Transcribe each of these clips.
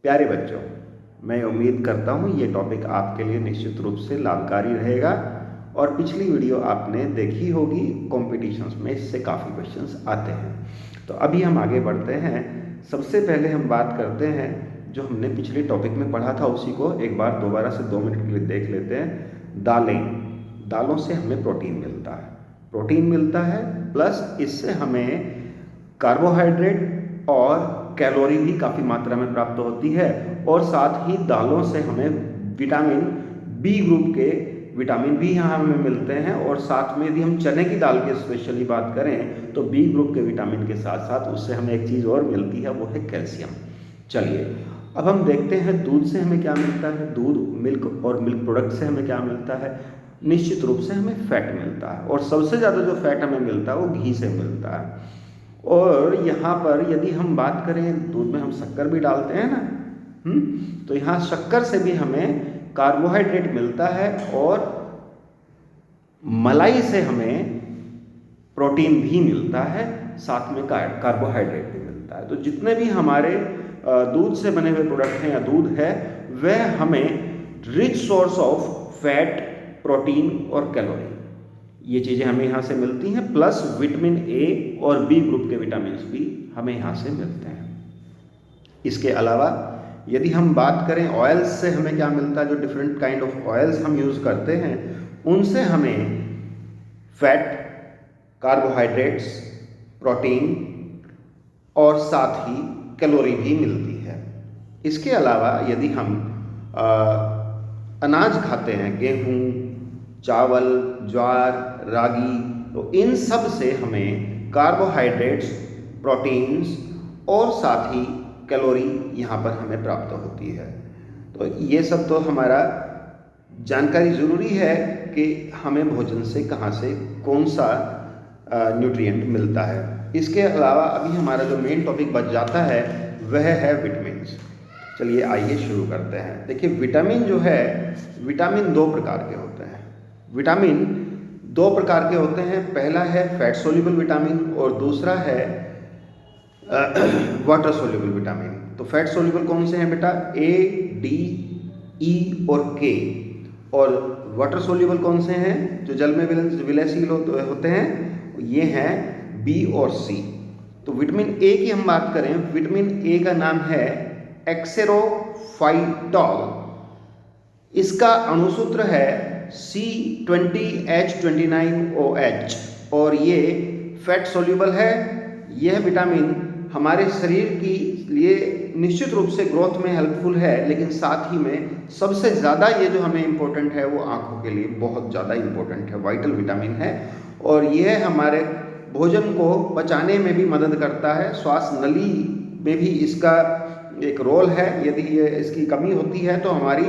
प्यारे बच्चों, मैं उम्मीद करता हूँ ये टॉपिक आपके लिए निश्चित रूप से लाभकारी रहेगा और पिछली वीडियो आपने देखी होगी। कॉम्पिटिशन्स में इससे काफ़ी क्वेश्चंस आते हैं। तो अभी हम आगे बढ़ते हैं। सबसे पहले हम बात करते हैं जो हमने पिछले टॉपिक में पढ़ा था उसी को एक बार दोबारा से 2 मिनट के लिए देख लेते हैं। दालों से हमें प्रोटीन मिलता है प्लस इससे हमें कार्बोहाइड्रेट और कैलोरी भी काफ़ी मात्रा में प्राप्त होती है और साथ ही दालों से हमें विटामिन बी ग्रुप के विटामिन भी यहाँ हमें मिलते हैं और साथ में यदि हम चने की दाल की स्पेशली बात करें तो बी ग्रुप के विटामिन के साथ साथ उससे हमें एक चीज़ और मिलती है, वो है कैल्शियम। चलिए अब हम देखते हैं दूध से हमें क्या मिलता है। दूध, मिल्क और मिल्क प्रोडक्ट से हमें क्या मिलता है। निश्चित रूप से हमें फैट मिलता है और सबसे ज़्यादा जो फैट हमें मिलता है वो घी से मिलता है। और यहाँ पर यदि हम बात करें, दूध में हम शक्कर भी डालते हैं ना, तो यहाँ शक्कर से भी हमें कार्बोहाइड्रेट मिलता है और मलाई से हमें प्रोटीन भी मिलता है, साथ में कार्बोहाइड्रेट भी मिलता है। तो जितने भी हमारे दूध से बने हुए प्रोडक्ट हैं या दूध है, वह हमें rich source of fat, protein और कैलोरी, ये चीज़ें हमें यहाँ से मिलती हैं। प्लस विटामिन ए और बी ग्रुप के विटामिन भी हमें यहाँ से मिलते हैं। इसके अलावा यदि हम बात करें ऑयल्स से हमें क्या मिलता है, जो डिफरेंट काइंड ऑफ ऑयल्स हम यूज़ करते हैं उनसे हमें फैट, कार्बोहाइड्रेट्स, प्रोटीन और साथ ही कैलोरी भी मिलती है। इसके अलावा यदि हम अनाज खाते हैं, गेहूँ, चावल, ज्वार, रागी, तो इन सब से हमें कार्बोहाइड्रेट्स, प्रोटीन्स और साथ ही कैलोरी यहाँ पर हमें प्राप्त होती है। तो ये सब तो हमारा जानकारी ज़रूरी है कि हमें भोजन से कहाँ से कौन सा न्यूट्रिएंट मिलता है। इसके अलावा अभी हमारा जो मेन टॉपिक बच जाता है वह है विटामिन्स। चलिए आइए शुरू करते हैं। देखिए विटामिन जो है, विटामिन 2 प्रकार के होते हैं। विटामिन 2 प्रकार के होते हैं। पहला है फैट सोल्यूबल विटामिन और दूसरा है वाटर सोल्यूबल विटामिन। तो फैट सोल्यूबल कौन से हैं बेटा? ए, डी, ई और के। और वाटर सोल्यूबल कौन से हैं? जो जल में विलयशील होते हैं, ये हैं बी और सी। तो विटामिन ए की हम बात करें, विटामिन ए का नाम है एक्सेरोफाइटॉल। इसका अणुसूत्र है C20H29OH और ये फैट सोल्यूबल है। यह विटामिन हमारे शरीर के लिए निश्चित रूप से ग्रोथ में हेल्पफुल है, लेकिन साथ ही में सबसे ज़्यादा ये जो हमें इम्पोर्टेंट है वो आँखों के लिए बहुत ज़्यादा इम्पोर्टेंट है, वाइटल विटामिन है। और यह हमारे भोजन को पचाने में भी मदद करता है। श्वास नली में भी इसका एक रोल है। यदि ये इसकी कमी होती है तो हमारी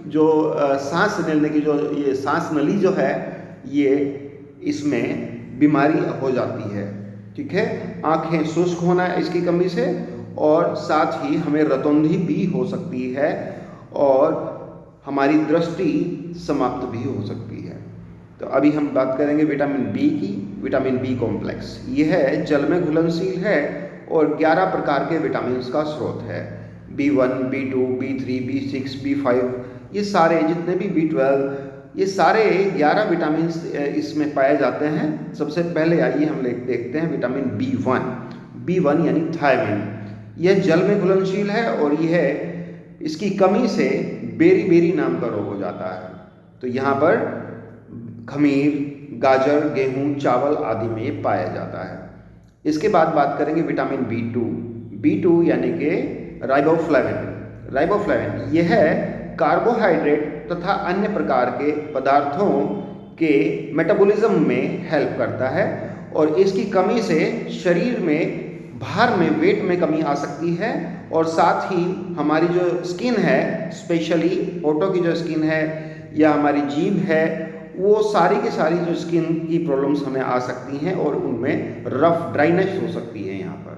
जो सांस लेने की जो ये सांस नली जो है, ये इसमें बीमारी हो जाती है। ठीक है, आँखें शुष्क होना इसकी कमी से और साथ ही हमें रतौंधी भी हो सकती है और हमारी दृष्टि समाप्त भी हो सकती है। तो अभी हम बात करेंगे विटामिन बी की। विटामिन बी कॉम्प्लेक्स यह जल में घुलनशील है और 11 प्रकार के विटामिन का स्रोत है। B1, B2, B3, B6, B5, ये सारे जितने भी B12, ये सारे 11 विटामिन इसमें पाए जाते हैं। सबसे पहले आइए हम देखते हैं विटामिन B1 यानी थायमिन। यह जल में घुलनशील है और यह इसकी कमी से बेरी नाम का रोग हो जाता है। तो यहाँ पर खमीर, गाजर, गेहूँ, चावल आदि में ये पाया जाता है। इसके बाद बात करेंगे विटामिन B2 यानी कि राइबोफ्लेविन। यह कार्बोहाइड्रेट तथा अन्य प्रकार के पदार्थों के मेटाबॉलिज्म में हेल्प करता है और इसकी कमी से शरीर में भार में, वेट में कमी आ सकती है और साथ ही हमारी जो स्किन है, स्पेशली होठों की जो स्किन है या हमारी जीभ है, वो सारी की सारी जो स्किन की प्रॉब्लम्स हमें आ सकती हैं और उनमें रफ ड्राइनेस हो सकती है। यहाँ पर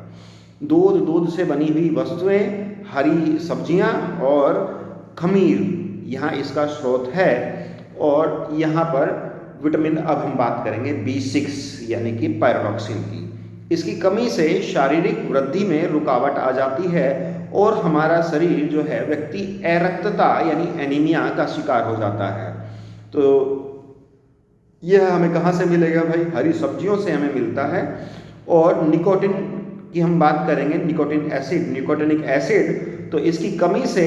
दूध से बनी हुई वस्तुएं, हरी सब्जियां और खमीर यहाँ इसका स्रोत है। और यहाँ पर विटामिन, अब हम बात करेंगे B6 यानी कि पायरोक्सिन की। इसकी कमी से शारीरिक वृद्धि में रुकावट आ जाती है और हमारा शरीर जो है व्यक्ति अरक्तता यानी एनीमिया का शिकार हो जाता है। तो यह हमें कहाँ से मिलेगा भाई? हरी सब्जियों से हमें मिलता है। और निकोटिन की हम बात करेंगे, निकोटिनिक एसिड, तो इसकी कमी से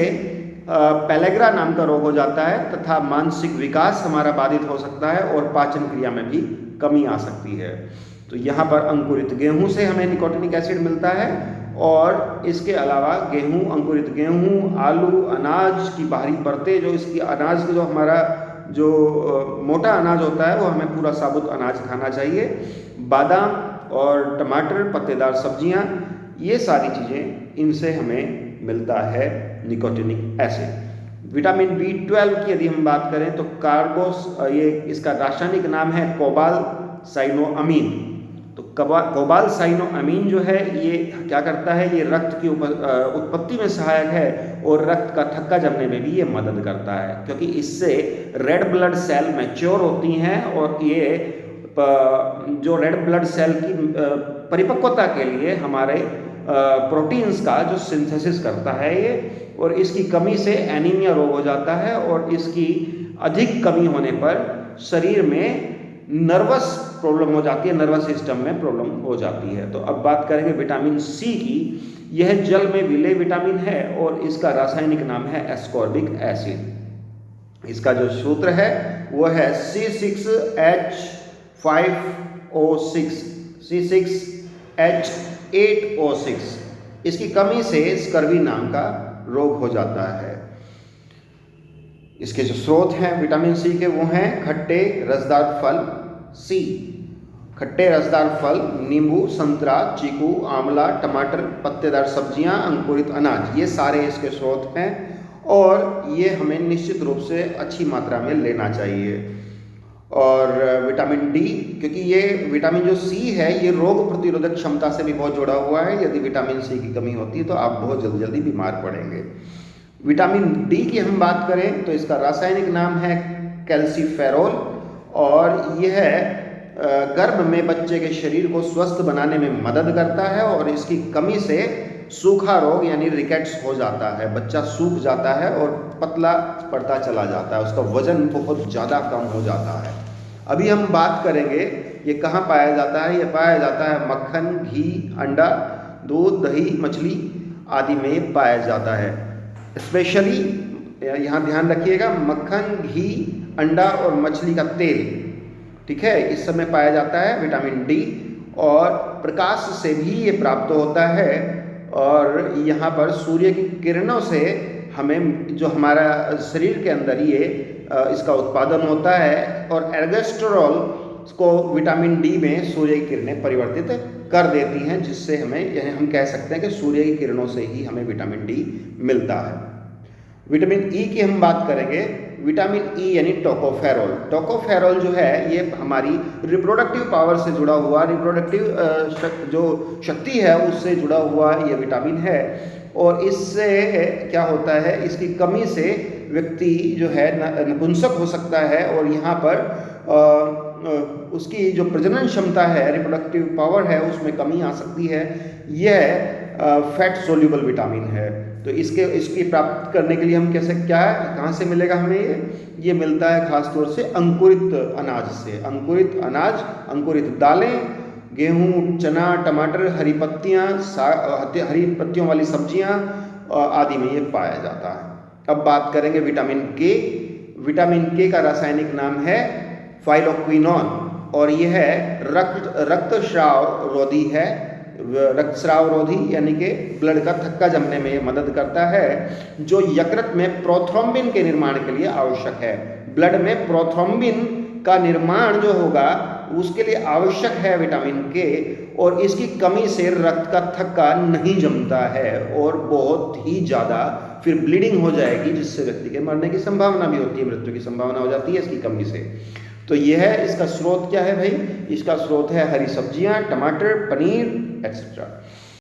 पेलेग्रा नाम का रोग हो जाता है तथा मानसिक विकास हमारा बाधित हो सकता है और पाचन क्रिया में भी कमी आ सकती है। तो यहाँ पर अंकुरित गेहूं से हमें निकोटिनिक एसिड मिलता है और इसके अलावा गेहूं, अंकुरित गेहूं, आलू, अनाज की बाहरी परतें, जो इसकी अनाज जो हमारा जो मोटा अनाज होता है वो हमें पूरा साबुत अनाज खाना चाहिए। बादाम और टमाटर, पत्तेदार सब्जियां, ये सारी चीज़ें, इनसे हमें मिलता है निकोटिनिक एसिड। विटामिन B12 की यदि हम बात करें तो ये इसका रासायनिक नाम है कोबालसाइनोअमीन। तो कोबालसाइनोअमीन जो है ये क्या करता है? ये रक्त की उत्पत्ति में सहायक है और रक्त का थक्का जमने में भी ये मदद करता है, क्योंकि इससे रेड ब्लड सेल मैच्योर होती हैं और ये जो रेड ब्लड सेल की परिपक्वता के लिए हमारे प्रोटीन्स का जो सिंथेसिस करता है ये, और इसकी कमी से एनीमिया रोग हो जाता है और इसकी अधिक कमी होने पर शरीर में नर्वस प्रॉब्लम हो जाती है, नर्वस सिस्टम में प्रॉब्लम हो जाती है। तो अब बात करेंगे विटामिन सी की। यह जल में विलेय विटामिन है और इसका रासायनिक नाम है एस्कॉर्बिक एसिड। इसका जो सूत्र है वो है C6H5O6, इसकी कमी से स्कर्वी नाम का रोग हो जाता है। इसके जो स्रोत हैं विटामिन सी के वो हैं खट्टे रसदार फल, खट्टे रसदार फल, नींबू, संतरा, चीकू, आंवला, टमाटर, पत्तेदार सब्जियां, अंकुरित अनाज, ये सारे इसके स्रोत हैं और ये हमें निश्चित रूप से अच्छी मात्रा में लेना चाहिए। और विटामिन डी, क्योंकि ये विटामिन जो सी है ये रोग प्रतिरोधक क्षमता से भी बहुत जुड़ा हुआ है। यदि विटामिन सी की कमी होती है तो आप बहुत जल्दी बीमार पड़ेंगे। विटामिन डी की हम बात करें तो इसका रासायनिक नाम है कैल्सीफेरोल और यह गर्भ में बच्चे के शरीर को स्वस्थ बनाने में मदद करता है और इसकी कमी से सूखा रोग यानी रिकेट्स हो जाता है, बच्चा सूख जाता है और पतला पड़ता चला जाता है, उसका वजन बहुत ज़्यादा कम हो जाता है। अभी हम बात करेंगे ये कहाँ पाया जाता है। ये पाया जाता है मक्खन, घी, अंडा, दूध, दही, मछली आदि में पाया जाता है। स्पेशली यहाँ ध्यान रखिएगा, मक्खन, घी, अंडा और मछली का तेल, ठीक है, इस सब में पाया जाता है विटामिन डी। और प्रकाश से भी ये प्राप्त होता है और यहाँ पर सूर्य की किरणों से हमें जो हमारा शरीर के अंदर ये इसका उत्पादन होता है और एल्गोस्टेरोल को विटामिन डी में सूर्य की किरणें परिवर्तित कर देती हैं, जिससे हमें हम कह सकते हैं कि सूर्य की किरणों से ही हमें विटामिन डी मिलता है। विटामिन ई की हम बात करेंगे। विटामिन ई यानी टोकोफेरोल। टोकोफेरोल जो है ये हमारी रिप्रोडक्टिव पावर से जुड़ा हुआ, रिप्रोडक्टिव जो शक्ति है उससे जुड़ा हुआ ये विटामिन है और इससे क्या होता है, इसकी कमी से व्यक्ति जो है नपुंसक हो सकता है और यहाँ पर उसकी जो प्रजनन क्षमता है, रिप्रोडक्टिव पावर है, उसमें कमी आ सकती है। यह फैट सोल्यूबल विटामिन है। तो इसकी प्राप्त करने के लिए हम कहाँ से मिलेगा हमें? ये मिलता है खास तौर से अंकुरित अनाज से। अंकुरित अनाज, अंकुरित दालें, गेहूं, चना, टमाटर, हरी पत्तियां, हरी पत्तियों वाली सब्जियां आदि में ये पाया जाता है। अब बात करेंगे विटामिन के। विटामिन के का रासायनिक नाम है फाइलोक्विनोन और यह रक्तस्राव रोधी है। रक्तस्राव रोधी यानी कि ब्लड का थक्का जमने में मदद करता है, जो यकृत में प्रोथ्रोम्बिन के निर्माण के लिए आवश्यक है। ब्लड में प्रोथ्रोम्बिन का निर्माण जो होगा उसके लिए आवश्यक है विटामिन के, और इसकी कमी से रक्त का थक्का नहीं जमता है और बहुत ही ज़्यादा फिर ब्लीडिंग हो जाएगी, जिससे व्यक्ति के मरने की संभावना भी होती है, मृत्यु की संभावना हो जाती है इसकी कमी से। तो यह है, इसका स्रोत क्या है भाई? इसका स्रोत है हरी सब्जियां, टमाटर, पनीर एक्सेट्रा।